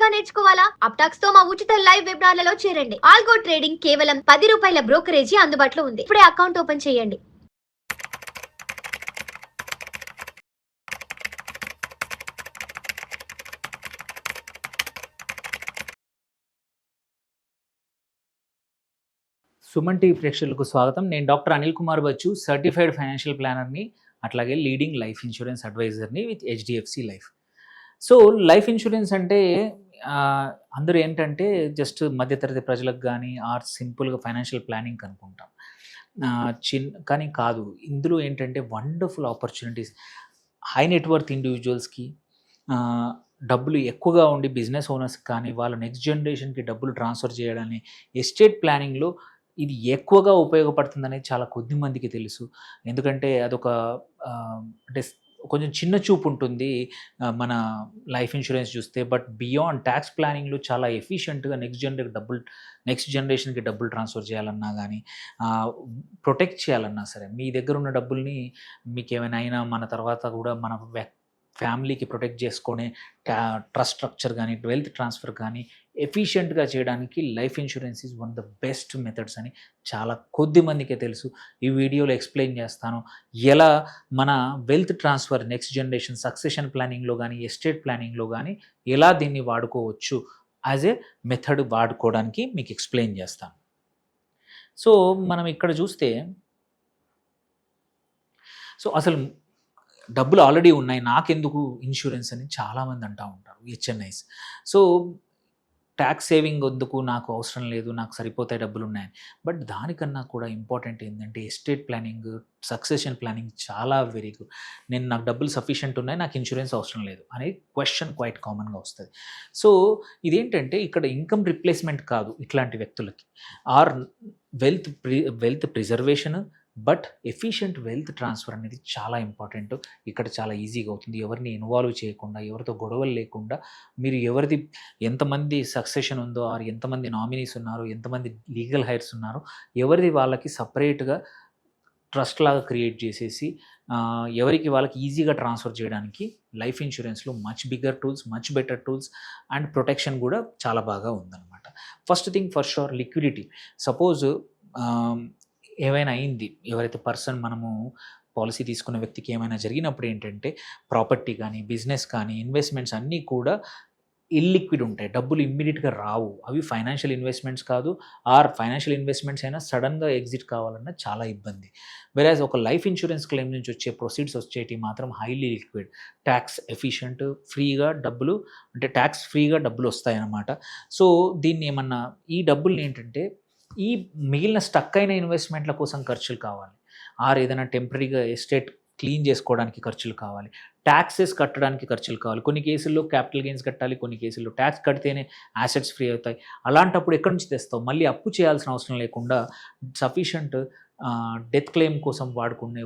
గా నేర్చుకోవాలా? అప్టాక్స్ తో మా ఉచిత లైవ్ వెబినార్లలో చేరండి. ఆల్గో ట్రేడింగ్ కేవలం ₹10 బ్రోకరేజీ అందుబాటులో ఉంది. ఇప్పుడే అకౌంట్ ఓపెన్ చేయండి. సుమన్ టీవీ ప్రేక్షకులకు స్వాగతం. నేను doctor Anil Kumar Bachchu, certified financial ప్లానర్ని, అట్లాగే లీడింగ్ లైఫ్ ఇన్సూరెన్స్ అడ్వైజర్ని with HDFC life. So life insurance అంటే అందరూ ఏంటంటే జస్ట్ మధ్యతరగతి ప్రజలకు కానీ ఆర్ సింపుల్గా ఫైనాన్షియల్ ప్లానింగ్ అనుకుంటాం. కానీ కాదు, ఇందులో ఏంటంటే వండర్ఫుల్ ఆపర్చునిటీస్ హై నెట్వర్త్ ఇండివిజువల్స్కి, డబ్బులు ఎక్కువగా ఉండి బిజినెస్ ఓనర్స్కి కానీ వాళ్ళ నెక్స్ట్ జనరేషన్కి డబ్బులు ట్రాన్స్ఫర్ చేయడాన్ని ఎస్టేట్ ప్లానింగ్లో ఇది ఎక్కువగా ఉపయోగపడుతుందనేది చాలా కొద్ది మందికి తెలుసు. ఎందుకంటే అదొక అంటే కొంచెం చిన్న చూపు ఉంటుంది మన లైఫ్ ఇన్సూరెన్స్ చూస్తే. బట్ బియాండ్ ట్యాక్స్ ప్లానింగ్లో చాలా ఎఫిషియెంట్గా నెక్స్ట్ జనరేషన్కి డబ్బులు ట్రాన్స్ఫర్ చేయాలన్నా కానీ, ప్రొటెక్ట్ చేయాలన్నా సరే, మీ దగ్గర ఉన్న డబ్బుల్ని మీకు ఏమైనా అయినా మన తర్వాత కూడా మన ఫ్యామిలీకి ప్రొటెక్ట్ చేసుకునే ట్రస్ట్ స్ట్రక్చర్ కానీ వెల్త్ ట్రాన్స్ఫర్ కానీ ఎఫిషియెంట్గా చేయడానికి life insurance is one of the best methods అని చాలా కొద్ది మందికే తెలుసు. ఈ వీడియోలో ఎక్స్ప్లెయిన్ చేస్తాను ఎలా మన wealth transfer next generation succession ప్లానింగ్లో కానీ ఎస్టేట్ ప్లానింగ్లో కానీ ఎలా దీన్ని వాడుకోవచ్చు యాజ్ ఏ మెథడ్ వాడుకోవడానికి మీకు ఎక్స్ప్లెయిన్ చేస్తాను. సో మనం ఇక్కడ చూస్తే, సో అసలు డబ్బులు ఆల్రెడీ ఉన్నాయి, నాకెందుకు ఇన్సూరెన్స్ అని చాలామంది అంటూ ఉంటారు, హెచ్ఎన్ఐస్. సో ట్యాక్స్ సేవింగ్ వద్దుకు, నాకు అవసరం లేదు, నాకు సరిపోతాయి డబ్బులు ఉన్నాయని. బట్ దానికన్నా కూడా ఇంపార్టెంట్ ఏంటంటే ఎస్టేట్ ప్లానింగ్, సక్సెషన్ ప్లానింగ్ చాలా వెరీ గుడ్. నాకు డబ్బులు సఫిషియెంట్ ఉన్నాయి, నాకు ఇన్సూరెన్స్ అవసరం లేదు అనే క్వశ్చన్ క్వైట్ కామన్గా వస్తుంది. సో ఇదేంటంటే ఇక్కడ ఇన్కమ్ రిప్లేస్మెంట్ కాదు ఇట్లాంటి వ్యక్తులకి, or wealth preservation, but efficient wealth transfer అనేది చాలా ఇంపార్టెంట్. ఇక్కడ చాలా ఈజీగా అవుతుంది, ఎవరిని ఇన్వాల్వ్ చేయకుండా, ఎవరితో గొడవలు లేకుండా. మీరు ఎంతమంది సక్సెషన్ ఉందో, ఆర్ ఎంతమంది నామినీస్ ఉన్నారో, ఎంతమంది లీగల్ హైర్స్ ఉన్నారో, ఎవరిది వాళ్ళకి సపరేట్గా ట్రస్ట్ లాగా క్రియేట్ చేసేసి ఎవరికి వాళ్ళకి ఈజీగా ట్రాన్స్ఫర్ చేయడానికి లైఫ్ ఇన్సూరెన్స్లో much bigger tools, much better tools and protection కూడా చాలా బాగా ఉందన్నమాట. First thing for sure, liquidity. Suppose ఏమైనా అయింది, ఎవరైతే మనము పాలసీ తీసుకున్న వ్యక్తికి ఏమైనా జరిగినప్పుడు ఏంటంటే ప్రాపర్టీ కానీ, బిజినెస్ కానీ, ఇన్వెస్ట్మెంట్స్ అన్నీ కూడా ఇల్లిక్విడ్ ఉంటాయి, డబ్బులు ఇమ్మీడియట్గా రావు. అవి ఫైనాన్షియల్ ఇన్వెస్ట్మెంట్స్ కాదు, ఆర్ ఫైనాన్షియల్ ఇన్వెస్ట్మెంట్స్ అయినా సడన్గా ఎగ్జిట్ కావాలన్నా చాలా ఇబ్బంది. వెరాజ్ ఒక లైఫ్ ఇన్సూరెన్స్ క్లెయిమ్ నుంచి వచ్చే ప్రొసీడ్స్ వచ్చేటి మాత్రం హైలీ లిక్విడ్, ట్యాక్స్ ఎఫిషియెంట్, ఫ్రీగా డబ్బులు, అంటే ట్యాక్స్ ఫ్రీగా డబ్బులు వస్తాయన్నమాట. సో దీన్ని ఏమన్నా, ఈ డబ్బుల్ని ఏంటంటే ఈ మిగిలిన స్టక్ అయిన ఇన్వెస్ట్మెంట్ల కోసం ఖర్చులు కావాలి, ఆర్ ఏదైనా టెంపరీగా ఎస్టేట్ క్లీన్ చేసుకోవడానికి ఖర్చులు కావాలి, ట్యాక్సెస్ కట్టడానికి ఖర్చులు కావాలి. కొన్ని కేసుల్లో క్యాపిటల్ గెయిన్స్ కట్టాలి, కొన్ని కేసుల్లో ట్యాక్స్ కడితేనే యాసెట్స్ ఫ్రీ అవుతాయి. అలాంటప్పుడు ఎక్కడి నుంచి తెస్తావు? మళ్ళీ అప్పు చేయాల్సిన అవసరం లేకుండా సఫిషియంట్ డెత్ క్లెయిమ్ కోసం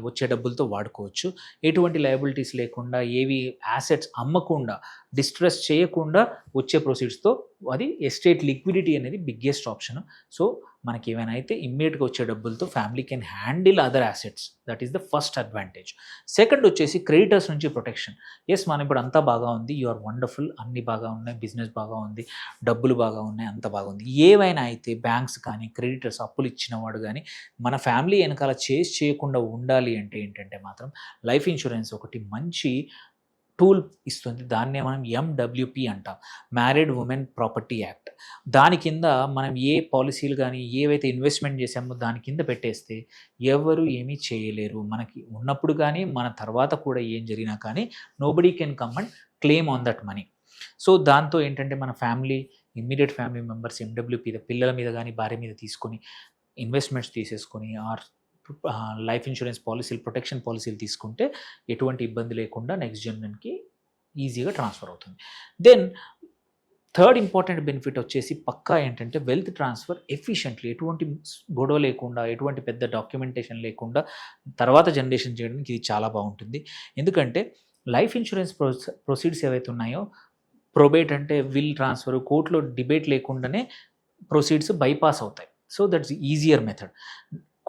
వచ్చే డబ్బులతో వాడుకోవచ్చు. ఎటువంటి లయబిలిటీస్ లేకుండా, ఏవి యాసెట్స్ అమ్మకుండా, డిస్ట్రెస్ చేయకుండా వచ్చే ప్రొసీడ్స్తో అది ఎస్టేట్ లిక్విడిటీ అనేది బిగ్గెస్ట్ ఆప్షన్. సో మనకి ఏమైనా అయితే ఇమ్మీడియట్గా వచ్చే డబ్బులతో family can handle other assets. That is the first advantage. Second వచ్చేసి క్రెడిటర్స్ నుంచి ప్రొటెక్షన్. ఎస్, మనం ఇప్పుడు అంతా బాగా ఉంది, యు ఆర్ వండర్ఫుల్, అన్నీ బాగా ఉన్నాయి, బిజినెస్ బాగా ఉంది, డబ్బులు బాగా ఉన్నాయి, అంత బాగుంది. ఏవైనా అయితే బ్యాంక్స్ కానీ, క్రెడిటర్స్, అప్పులు ఇచ్చిన వాడు కానీ మన ఫ్యామిలీ వెనకాల చేయకుండా ఉండాలి అంటే ఏంటంటే మాత్రం లైఫ్ ఇన్సూరెన్స్ ఒకటి మంచి టూల్ ఇస్తుంది. దాన్నే మనం MWP అంటాం, మ్యారీడ్ ఉమెన్ ప్రాపర్టీ యాక్ట్. దాని కింద మనం ఏ పాలసీలు కానీ, ఏవైతే ఇన్వెస్ట్మెంట్ చేసామో దాని కింద పెట్టేస్తే ఎవరు ఏమీ చేయలేరు. మనకి ఉన్నప్పుడు కానీ మన తర్వాత కూడా ఏం జరిగినా కానీ nobody can come and claim on that money. So దాంతో ఏంటంటే మన ఇమ్మీడియట్ ఫ్యామిలీ మెంబర్స్ MWP పిల్లల మీద కానీ, భార్య మీద తీసుకొని ఇన్వెస్ట్మెంట్స్ తీసేసుకొని, ఆర్ లైఫ్ ఇన్సూరెన్స్ పాలసీలు, ప్రొటెక్షన్ పాలసీలు తీసుకుంటే ఎటువంటి ఇబ్బంది లేకుండా నెక్స్ట్ జనరేషన్కి ఈజీగా ట్రాన్స్ఫర్ అవుతుంది. దెన్ థర్డ్ ఇంపార్టెంట్ బెనిఫిట్ వచ్చేసి పక్కా ఏంటంటే వెల్త్ ట్రాన్స్ఫర్ ఎఫిషియెంట్లీ, ఎటువంటి గొడవ లేకుండా, ఎటువంటి పెద్ద డాక్యుమెంటేషన్ లేకుండా తర్వాత జనరేషన్ చేయడానికి ఇది చాలా బాగుంటుంది. ఎందుకంటే లైఫ్ ఇన్సూరెన్స్ ప్రొసీడ్స్ ఏవైతే ఉన్నాయో, ప్రొబేట్ అంటే విల్ ట్రాన్స్ఫర్, కోర్టులో డిబేట్ లేకుండానే ప్రొసీడ్స్ బైపాస్ అవుతాయి. So that's easier method.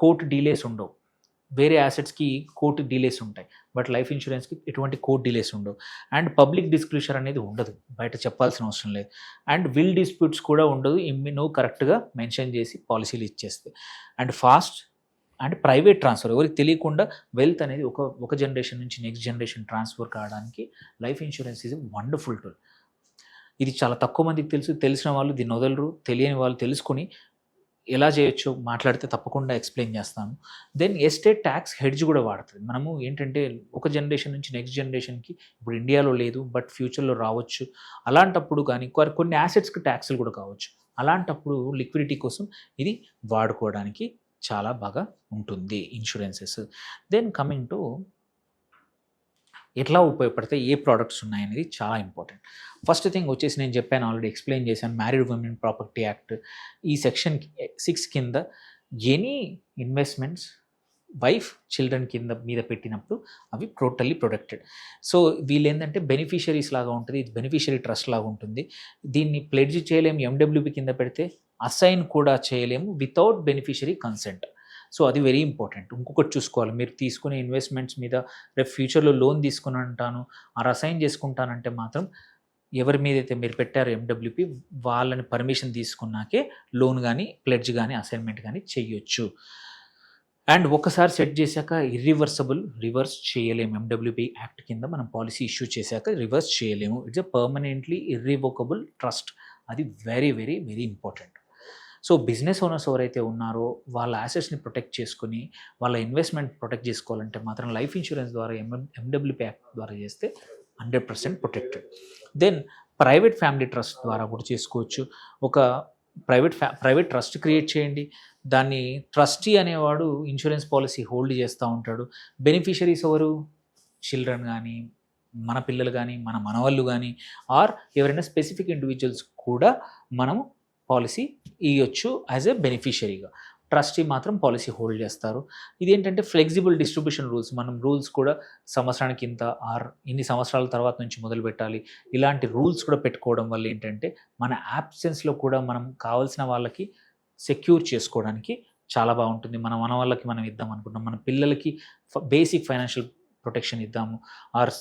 Court delays ఉండవు, వేరే యాసెట్స్కి కోర్టు డిలేస్ ఉంటాయి, బట్ లైఫ్ ఇన్సూరెన్స్కి ఎటువంటి కోర్టు డిలేస్ ఉండవు. అండ్ పబ్లిక్ డిస్క్లోజర్ అనేది ఉండదు, బయట చెప్పాల్సిన అవసరం లేదు. అండ్ విల్ డిస్ప్యూట్స్ కూడా ఉండదు, నువ్వు కరెక్ట్గా మెన్షన్ చేసి పాలసీలు ఇచ్చేస్తే. And fast and private transfer, ఎవరికి తెలియకుండా వెల్త్ అనేది ఒక జనరేషన్ నుంచి నెక్స్ట్ జనరేషన్ ట్రాన్స్ఫర్ కావడానికి life insurance is wonderful tool. ఇది చాలా తక్కువ మందికి తెలుసు, తెలిసిన వాళ్ళు దీన్ని వదలరు, తెలియని వాళ్ళు తెలుసుకుని ఎలా చేయొచ్చో మాట్లాడితే తప్పకుండా ఎక్స్ప్లెయిన్ చేస్తాను. దెన్ ఎస్టేట్ ట్యాక్స్ హెడ్జ్ కూడా వాడుతుంది. మనము ఏంటంటే ఒక జనరేషన్ నుంచి నెక్స్ట్ జనరేషన్కి ఇప్పుడు ఇండియాలో లేదు, బట్ ఫ్యూచర్లో రావచ్చు. అలాంటప్పుడు కానీ కొన్ని యాసెట్స్కి ట్యాక్స్లు కూడా కావచ్చు. అలాంటప్పుడు లిక్విడిటీ కోసం ఇది వాడుకోవడానికి చాలా బాగా ఉంటుంది ఇన్సూరెన్సెస్. దెన్ కమింగ్ టు ఎట్లా ఉపయోగపడతాయి, ఏ ప్రోడక్ట్స్ ఉన్నాయనేది చాలా ఇంపార్టెంట్. ఫస్ట్ థింగ్ వచ్చేసి నేను చెప్పాను, ఆల్రెడీ ఎక్స్ప్లెయిన్ చేశాను, మ్యారీడ్ ఉమెన్ ప్రాపర్టీ యాక్ట్ ఈ సెక్షన్ 6 కింద ఎనీ ఇన్వెస్ట్మెంట్స్ వైఫ్ చిల్డ్రన్ కింద మీద పెట్టినప్పుడు అవి టోటల్లీ ప్రొటెక్టెడ్. సో వీళ్ళు ఏంటంటే బెనిఫిషరీస్ లాగా ఉంటుంది, ఇది బెనిఫిషరీ ట్రస్ట్ లాగా ఉంటుంది. దీన్ని ప్లెడ్జ్ చేయలేము, ఎండబ్ల్యూపీ కింద పెడితే అసైన్ కూడా చేయలేము వితౌట్ బెనిఫిషరీ కన్సెంట్. సో అది వెరీ ఇంపార్టెంట్. ఇంకొకటి చూసుకోవాలి, మీరు తీసుకునే ఇన్వెస్ట్మెంట్స్ మీద రేపు ఫ్యూచర్లో లోన్ తీసుకుని అంటాను అసైన్ చేసుకుంటానంటే మాత్రం ఎవరి మీద అయితే మీరు పెట్టారో ఎండబ్ల్యూపీ వాళ్ళని పర్మిషన్ తీసుకున్నాకే లోన్ కానీ ప్లెడ్జ్ కానీ అసైన్మెంట్ కానీ చెయ్యొచ్చు. అండ్ ఒకసారి సెట్ చేశాక రివర్స్ చేయలేము. ఎండబ్ల్యూపీ యాక్ట్ కింద మనం పాలసీ ఇష్యూ చేశాక రివర్స్ చేయలేము. It's a permanently irrevocable trust. అది very very very important. So business owners ఎవరైతే ఉన్నారో వాళ్ళ యాసెట్స్ని ప్రొటెక్ట్ చేసుకుని వాళ్ళ ఇన్వెస్ట్మెంట్ ప్రొటెక్ట్ చేసుకోవాలంటే మాత్రం లైఫ్ ఇన్సూరెన్స్ ద్వారా ఎండబ్ల్యూపీ యాక్ట్ ద్వారా చేస్తే 100% protected. Then private family trust ద్వారా కూడా చేసుకోవచ్చు. ఒక ప్రైవేట్ ట్రస్ట్ క్రియేట్ చేయండి. దాన్ని ట్రస్టీ అనేవాడు ఇన్సూరెన్స్ పాలసీ హోల్డ్ చేస్తూ ఉంటాడు. బెనిఫిషరీస్ ఎవరు, చిల్డ్రన్ కానీ, మన పిల్లలు కానీ, మన మనవాళ్ళు కానీ, ఆర్ ఎవరైనా స్పెసిఫిక్ ఇండివిజువల్స్ కూడా మనము పాలసీ ఇవ్వచ్చు యాజ్ ఎ బెనిఫిషరీగా. ట్రస్టీ మాత్రం పాలసీ హోల్డ్ చేస్తారు. ఇదేంటంటే ఫ్లెక్సిబుల్ డిస్ట్రిబ్యూషన్ రూల్స్. మనం రూల్స్ కూడా సంవత్సరానికి ఇంత ఆర్ ఇన్ని సంవత్సరాల తర్వాత నుంచి మొదలు పెట్టాలి, ఇలాంటి రూల్స్ కూడా పెట్టుకోవడం వల్ల ఏంటంటే మన యాబ్సెన్స్లో కూడా మనం కావాల్సిన వాళ్ళకి సెక్యూర్ చేసుకోవడానికి చాలా బాగుంటుంది. మన వాళ్ళకి మనం ఇద్దాం అనుకుంటాం, మన పిల్లలకి బేసిక్ ఫైనాన్షియల్ ప్రొటెక్షన్ ఇద్దాము ఆర్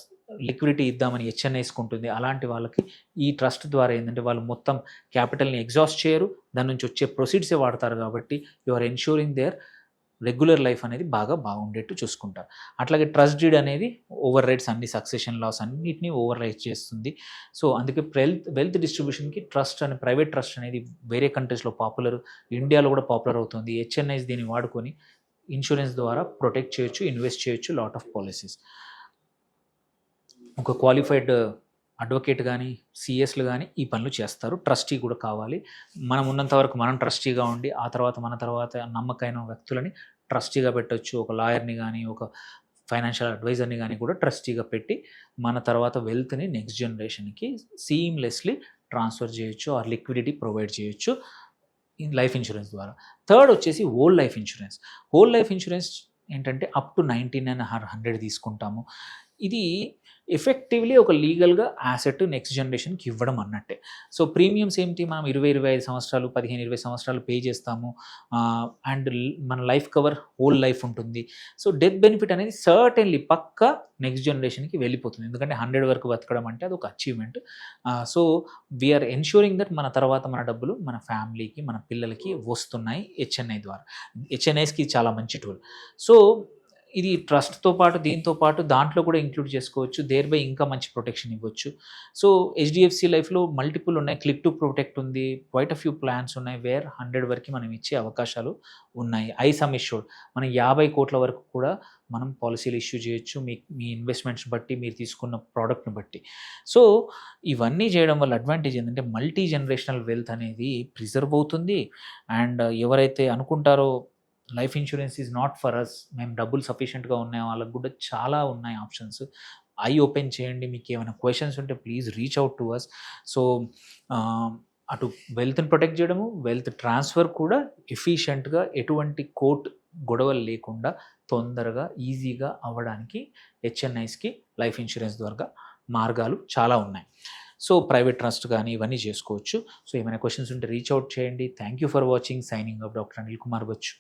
లిక్విడిటీ ఇద్దామని హెచ్ఎన్ఐస్కుంటుంది. అలాంటి వాళ్ళకి ఈ ట్రస్ట్ ద్వారా ఏంటంటే వాళ్ళు మొత్తం క్యాపిటల్ని ఎగ్జాస్ట్ చేయరు, దాని నుంచి వచ్చే ప్రొసీడ్సే వాడతారు. కాబట్టి you are ensuring their regular life అనేది బాగుండేట్టు చూసుకుంటారు. అట్లాగే ట్రస్ట్ డీడ్ అనేది ఓవర్ రైట్స్ అన్ని సక్సెషన్ లాస్ అన్నిటినీ ఓవర్ రైట్ చేస్తుంది. సో అందుకే వెల్త్ డిస్ట్రిబ్యూషన్కి ట్రస్ట్ అని ప్రైవేట్ ట్రస్ట్ అనేది వేరే కంట్రీస్లో పాపులర్, ఇండియాలో కూడా పాపులర్ అవుతుంది. హెచ్ఎన్ఐస్ దీన్ని వాడుకొని ఇన్సూరెన్స్ ద్వారా ప్రొటెక్ట్ చేయొచ్చు, ఇన్వెస్ట్ చేయొచ్చు లాట్ ఆఫ్ పాలసీస్. ఒక క్వాలిఫైడ్ అడ్వకేట్ కానీ సిఎస్లు కానీ ఈ పనులు చేస్తారు. ట్రస్టీ కూడా కావాలి. మనం ఉన్నంత వరకు మనం ట్రస్టీగా ఉండి ఆ తర్వాత మన తర్వాత నమ్మకమైన వ్యక్తులని ట్రస్టీగా పెట్టవచ్చు. ఒక లాయర్ని కానీ ఒక ఫైనాన్షియల్ అడ్వైజర్ని కానీ కూడా ట్రస్టీగా పెట్టి మన తర్వాత వెల్త్ని నెక్స్ట్ జనరేషన్కి సీమ్లెస్లీ ట్రాన్స్ఫర్ చేయొచ్చు ఆర్ లిక్విడిటీ ప్రొవైడ్ చేయొచ్చు లైఫ్ ఇన్సూరెన్స్ ద్వారా. థర్డ్ వచ్చేసి whole life insurance. Whole life insurance ఏంటంటే అప్ టు 99 తీసుకుంటాము. ఇది ఎఫెక్టివ్లీ ఒక లీగల్గా యాసెట్ నెక్స్ట్ జనరేషన్కి ఇవ్వడం అన్నట్టే. సో ప్రీమియమ్స్ ఏంటి, మనం 20-25 సంవత్సరాలు 15-20 సంవత్సరాలు పే చేస్తాము. అండ్ మన లైఫ్ కవర్ హోల్ లైఫ్ ఉంటుంది. సో డెత్ బెనిఫిట్ అనేది సర్టెన్లీ పక్కా నెక్స్ట్ జనరేషన్కి వెళ్ళిపోతుంది. ఎందుకంటే 100 వరకు బతకడం అంటే అది ఒక achievement. So we're ensuring that మన తర్వాత మన డబ్బులు మన ఫ్యామిలీకి మన పిల్లలకి వస్తున్నాయి హెచ్ఎన్ఐ ద్వారా. హెచ్ఎన్ఐస్కి చాలా మంచి టూల్. సో ఇది ట్రస్ట్తో పాటు దీంతో పాటు దాంట్లో కూడా ఇంక్లూడ్ చేసుకోవచ్చు. దేర్ బై ఇంకా మంచి ప్రొటెక్షన్ ఇవ్వచ్చు. సో హెచ్డిఎఫ్సి లైఫ్లో మల్టిపుల్ ఉన్నాయి. క్లిక్ టు ప్రొటెక్ట్ ఉంది, క్వైట్ అ ఫ్యూ ప్లాన్స్ ఉన్నాయి వేర్ 100 వరకు మనం ఇచ్చే అవకాశాలు ఉన్నాయి. ఐసమ్ ఇష్యూడ్ మనం 50 కోట్ల వరకు కూడా మనం పాలసీలు ఇష్యూ చేయొచ్చు మీ ఇన్వెస్ట్మెంట్స్ బట్టి, మీరు తీసుకున్న ప్రోడక్ట్ని బట్టి. సో ఇవన్నీ చేయడం వల్ల అడ్వాంటేజ్ ఏంటంటే మల్టీ జనరేషనల్ వెల్త్ అనేది ప్రిజర్వ్ అవుతుంది. అండ్ ఎవరైతే అనుకుంటారో life insurance is not for us, మేము డబ్బులు సఫిషియెంట్గా ఉన్నాయి, వాళ్ళకు కూడా చాలా ఉన్నాయి ఆప్షన్స్. ఐ ఓపెన్ చేయండి. మీకు ఏమైనా క్వశ్చన్స్ ఉంటే please reach out to us. So అటు వెల్త్ని ప్రొటెక్ట్ చేయడము, వెల్త్ ట్రాన్స్ఫర్ కూడా ఎఫిషియెంట్గా ఎటువంటి కోర్ట్ గొడవలు లేకుండా తొందరగా ఈజీగా అవ్వడానికి హెచ్ఎన్ఐస్కి లైఫ్ ఇన్సూరెన్స్ ద్వారా మార్గాలు చాలా ఉన్నాయి. సో ప్రైవేట్ ట్రస్ట్ కానీ ఇవన్నీ చేసుకోవచ్చు. సో ఏమైనా క్వశ్చన్స్ ఉంటే రీచ్ అవుట్ చేయండి. Thank you for watching. Signing off doctor Anil Kumar Bachu.